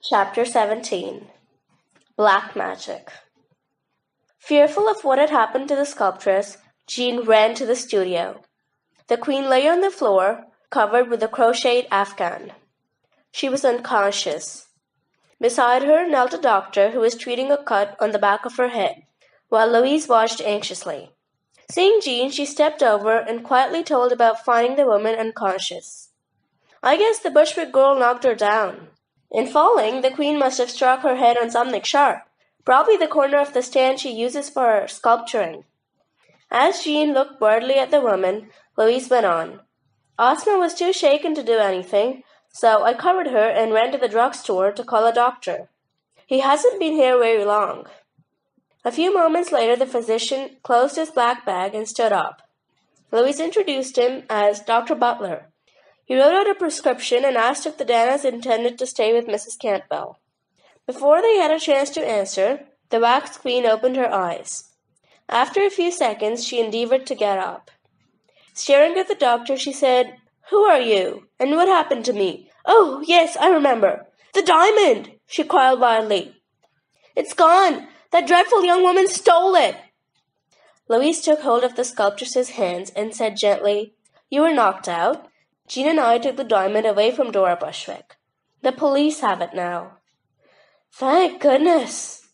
Chapter 17 Black Magic. Fearful of what had happened to the sculptress, Jean ran to the studio. The queen lay on the floor, covered with a crocheted afghan. She was unconscious. Beside her knelt a doctor who was treating a cut on the back of her head, while Louise watched anxiously. Seeing Jean, she stepped over and quietly told about finding the woman unconscious. "I guess the Bushwick girl knocked her down. In falling, the queen must have struck her head on something sharp, probably the corner of the stand she uses for her sculpturing." As Jean looked boredly at the woman, Louise went on. "Ozma was too shaken to do anything, so I covered her and ran to the drugstore to call a doctor. He hasn't been here very long." A few moments later, the physician closed his black bag and stood up. Louise introduced him as Dr. Butler. He wrote out a prescription and asked if the Danas intended to stay with Mrs. Campbell. Before they had a chance to answer, the wax queen opened her eyes. After a few seconds, she endeavored to get up. Staring at the doctor, she said, "Who are you? And what happened to me? Oh, yes, I remember. The diamond!" she cried wildly. "It's gone! That dreadful young woman stole it!" Louise took hold of the sculptress's hands and said gently, "You were knocked out. Jean and I took the diamond away from Dora Bushwick. The police have it now." "Thank goodness!"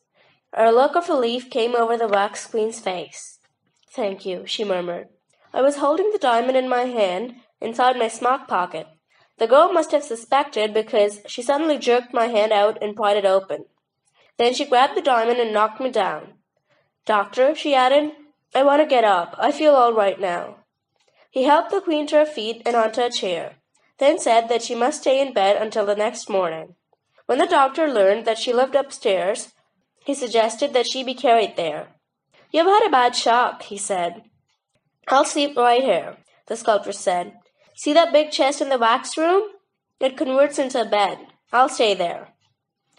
A look of relief came over the wax queen's face. "Thank you," she murmured. "I was holding the diamond in my hand, inside my smock pocket. The girl must have suspected because she suddenly jerked my hand out and pried it open. Then she grabbed the diamond and knocked me down. Doctor," she added, "I want to get up. I feel all right now." He helped the queen to her feet and onto a chair, then said that she must stay in bed until the next morning. When the doctor learned that she lived upstairs, he suggested that she be carried there. "You've had a bad shock," he said. "I'll sleep right here," the sculptress said. "See that big chest in the wax room? It converts into a bed. I'll stay there."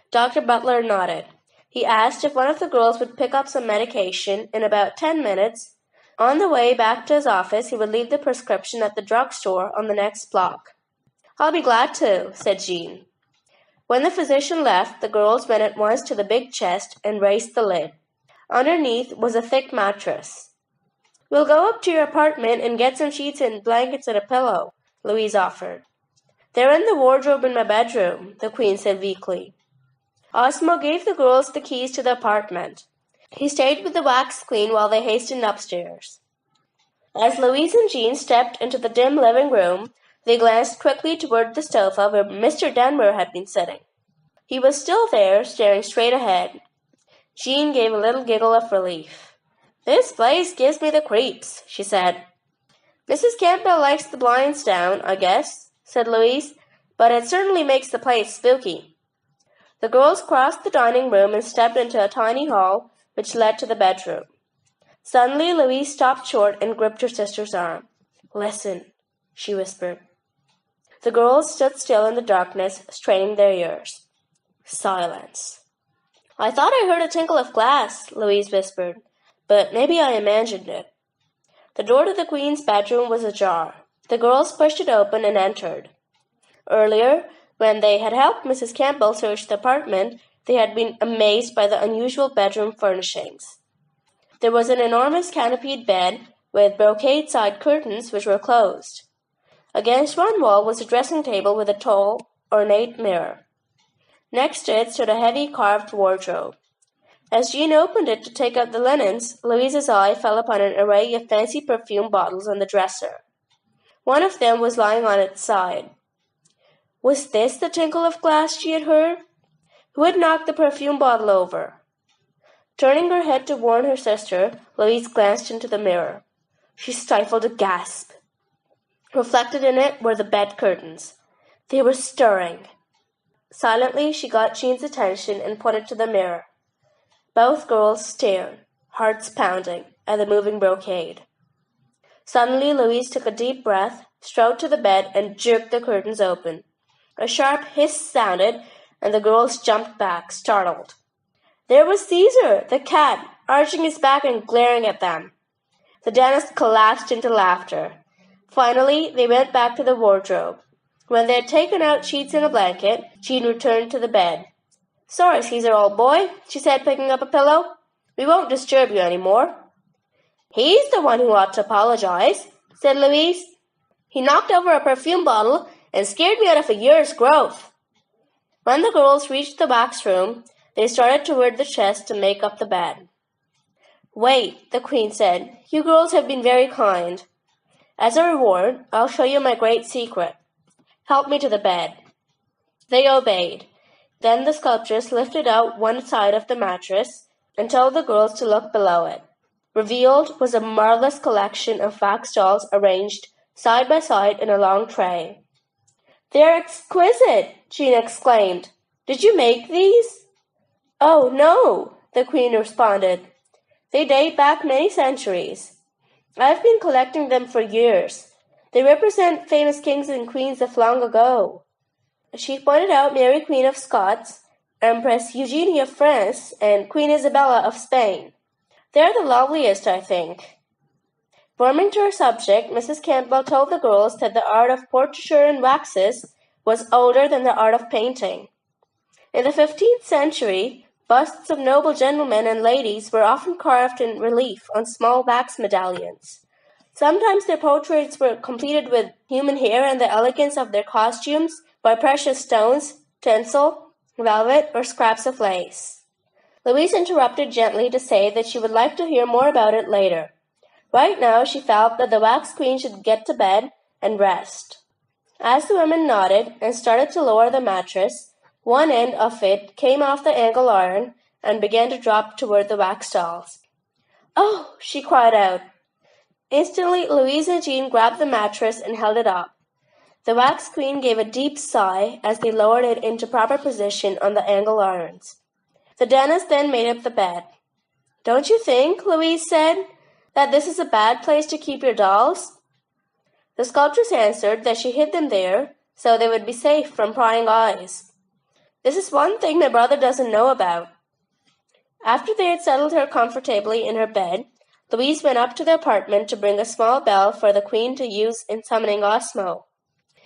Dr. Butler nodded. He asked if one of the girls would pick up some medication in about 10 minutes. On the way back to his office, he would leave the prescription at the drugstore on the next block. "I'll be glad to," said Jean. When the physician left, the girls went at once to the big chest and raised the lid. Underneath was a thick mattress. "We'll go up to your apartment and get some sheets and blankets and a pillow," Louise offered. "They're in the wardrobe in my bedroom," the queen said weakly. Ozma gave the girls the keys to the apartment. He stayed with the wax queen while they hastened upstairs. As Louise and Jean stepped into the dim living room, they glanced quickly toward the sofa where Mr. Denver had been sitting. He was still there, staring straight ahead. Jean gave a little giggle of relief. "This place gives me the creeps," she said. "Mrs. Campbell likes the blinds down, I guess," said Louise, "but it certainly makes the place spooky." The girls crossed the dining room and stepped into a tiny hall which led to the bedroom. Suddenly, Louise stopped short and gripped her sister's arm. "Listen," she whispered. The girls stood still in the darkness, straining their ears. Silence. "I thought I heard a tinkle of glass," Louise whispered, "but maybe I imagined it." The door to the queen's bedroom was ajar. The girls pushed it open and entered. Earlier, when they had helped Mrs. Campbell search the apartment, they had been amazed by the unusual bedroom furnishings. There was an enormous canopied bed with brocade side curtains which were closed. Against one wall was a dressing table with a tall, ornate mirror. Next to it stood a heavy carved wardrobe. As Jean opened it to take out the linens, Louise's eye fell upon an array of fancy perfume bottles on the dresser. One of them was lying on its side. Was this the tinkle of glass she had heard? Who had knocked the perfume bottle over? Turning her head to warn her sister, Louise glanced into the mirror. She stifled a gasp. Reflected in it were the bed curtains. They were stirring. Silently, she got Jean's attention and pointed to the mirror. Both girls stared, hearts pounding, at the moving brocade. Suddenly, Louise took a deep breath, strode to the bed, and jerked the curtains open. A sharp hiss sounded, and the girls jumped back, startled. There was Caesar, the cat, arching his back and glaring at them. The Danas collapsed into laughter. Finally, they went back to the wardrobe. When they had taken out sheets and a blanket, Jean returned to the bed. Sorry, Caesar, old boy, she said, picking up a pillow. We won't disturb you any more. He's the one who ought to apologize, said Louise. He knocked over a perfume bottle and scared me out of a year's growth. When the girls reached the wax room, they started toward the chest to make up the bed. Wait, the Queen said. You girls have been very kind. As a reward, I'll show you my great secret. Help me to the bed. They obeyed. Then the sculptress lifted out one side of the mattress and told the girls to look below it. Revealed was a marvelous collection of wax dolls arranged side by side in a long tray. They're exquisite, Jean exclaimed. Did you make these? Oh, no, the Queen responded. They date back many centuries. I've been collecting them for years. They represent famous kings and queens of long ago. She pointed out Mary Queen of Scots, Empress Eugenie of France, and Queen Isabella of Spain. They're the loveliest, I think. Warming to her subject, Mrs. Campbell told the girls that the art of portraiture in waxes was older than the art of painting. In the 15th century, busts of noble gentlemen and ladies were often carved in relief on small wax medallions. Sometimes their portraits were completed with human hair and the elegance of their costumes by precious stones, tinsel, velvet, or scraps of lace. Louise interrupted gently to say that she would like to hear more about it later. Right now she felt that the wax queen should get to bed and rest. As the women nodded and started to lower the mattress, one end of it came off the angle iron and began to drop toward the wax dolls. Oh, she cried out. Instantly, Louise and Jean grabbed the mattress and held it up. The wax queen gave a deep sigh as they lowered it into proper position on the angle irons. The Danas then made up the bed. Don't you think, Louise said, that this is a bad place to keep your dolls? The sculptress answered that she hid them there so they would be safe from prying eyes. This is one thing my brother doesn't know about. After they had settled her comfortably in her bed, Louise went up to the apartment to bring a small bell for the Queen to use in summoning Osmo.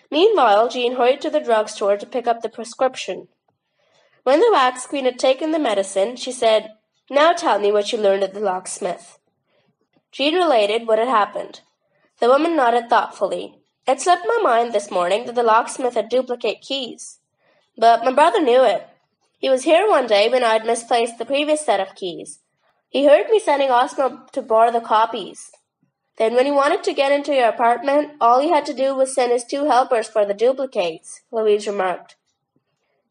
Meanwhile, Jean hurried to the drugstore to pick up the prescription. When the wax queen had taken the medicine, she said, Now tell me what you learned at the locksmith. Jean related what had happened. The woman nodded thoughtfully. It slipped my mind this morning that the locksmith had duplicate keys. But my brother knew it. He was here one day when I had misplaced the previous set of keys. He heard me sending Osmo to borrow the copies. Then when he wanted to get into your apartment, all he had to do was send his 2 helpers for the duplicates, Louise remarked.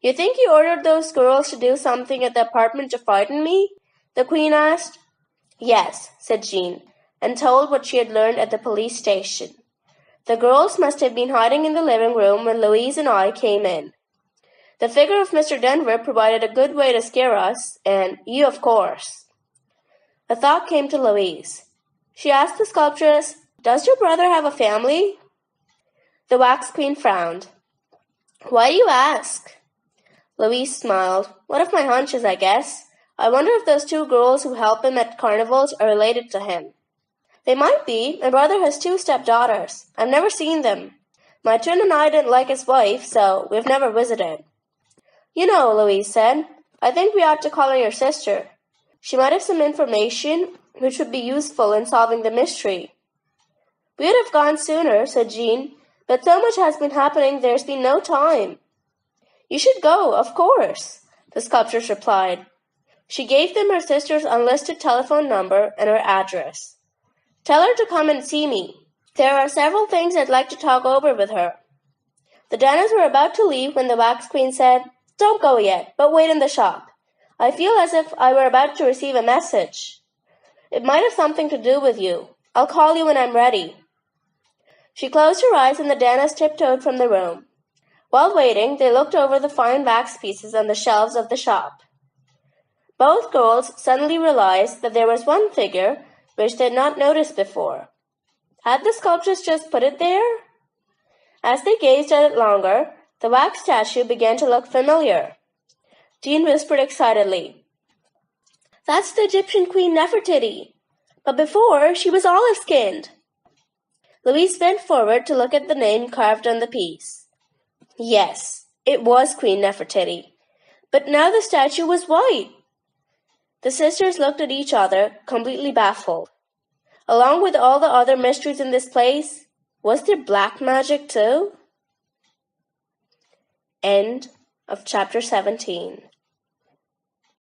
You think he ordered those girls to do something at the apartment to frighten me? The Queen asked. Yes, said Jean, and told what she had learned at the police station. The girls must have been hiding in the living room when Louise and I came in. The figure of Mr. Denver provided a good way to scare us, and you, of course. A thought came to Louise. She asked the sculptress, Does your brother have a family? The wax queen frowned. Why do you ask? Louise smiled. One of my hunches, I guess. I wonder if those 2 girls who help him at carnivals are related to him. They might be. My brother has 2 stepdaughters. I've never seen them. My twin and I didn't like his wife, so we've never visited. You know, Louise said, I think we ought to call her your sister. She might have some information which would be useful in solving the mystery. We would have gone sooner, said Jean, but so much has been happening there's been no time. You should go, of course, the sculptress replied. She gave them her sister's unlisted telephone number and her address. Tell her to come and see me. There are several things I'd like to talk over with her. The Danas were about to leave when the wax queen said, Don't go yet, but wait in the shop. I feel as if I were about to receive a message. It might have something to do with you. I'll call you when I'm ready. She closed her eyes and the Danas tiptoed from the room. While waiting, they looked over the fine wax pieces on the shelves of the shop. Both girls suddenly realized that there was one figure which they had not noticed before. Had the sculptress just put it there? As they gazed at it longer, the wax statue began to look familiar. Jean whispered excitedly, That's the Egyptian Queen Nefertiti. But before, she was olive-skinned. Louise bent forward to look at the name carved on the piece. Yes, it was Queen Nefertiti. But now the statue was white. The sisters looked at each other, completely baffled. Along with all the other mysteries in this place, was there black magic too? End of chapter 17.